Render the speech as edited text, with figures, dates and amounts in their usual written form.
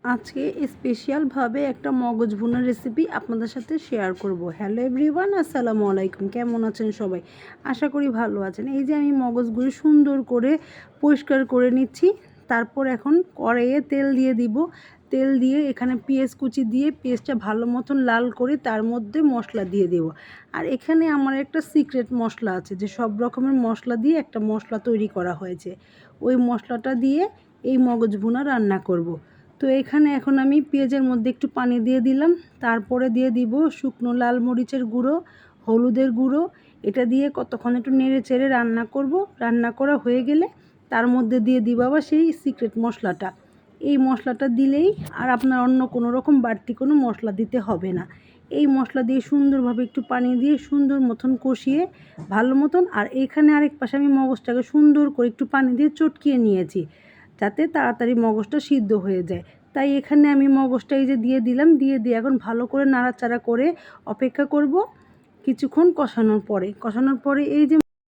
আজকে স্পেশালভাবে একটা মগজ ভুনার রেসিপি আপনাদের সাথে শেয়ার করব। হ্যালো এভরিওয়ান, আসসালামু আলাইকুম। কেমন আছেন সবাই? আশা করি ভালো আছেন। এই যে আমি মগজগুলো সুন্দর করে পরিষ্কার করে নিচ্ছি। তারপর এখন কড়াইয়ে তেল দিয়ে দিব। তেল দিয়ে এখানে পেঁয়াজ কুচি দিয়ে পেঁয়াজটা ভালো মতন লাল করে তার মধ্যে মশলা দিয়ে দেব। আর এখানে আমার একটা সিক্রেট মশলা আছে, যে সব রকমের মশলা দিয়ে একটা মশলা তৈরি করা হয়েছে। ওই মশলাটা দিয়ে এই মগজ ভুনা রান্না করব। তো এখানে এখন আমি পেঁয়াজের মধ্যে একটু পানি দিয়ে দিলাম। তারপরে দিয়ে দিব শুকনো লাল মরিচের গুঁড়ো, হলুদের গুঁড়ো। এটা দিয়ে কতক্ষণ একটু নেড়ে চেড়ে রান্না করব। রান্না করা হয়ে গেলে তার মধ্যে দিয়ে দিব আবার সেই সিক্রেট মশলাটা। এই মশলাটা দিলেই আর আপনার অন্য কোনো রকম বাড়তি কোনো মশলা দিতে হবে না। এই মশলা দিয়ে সুন্দরভাবে একটু পানি দিয়ে সুন্দর মতন কষিয়ে ভালো মতন, আর এইখানে আরেক পাশে আমি মগজটাকে সুন্দর করে একটু পানি দিয়ে চটকিয়ে নিয়েছি, যাতে তাড়াতাড়ি মগজটা সিদ্ধ হয়ে যায়। তাই এখানে আমি মগজটা এই যে দিয়ে দিলাম, দিয়ে এখন ভালো করে নাড়াচাড়া করে অপেক্ষা করব কিছুক্ষণ কষানোর পরে এই যে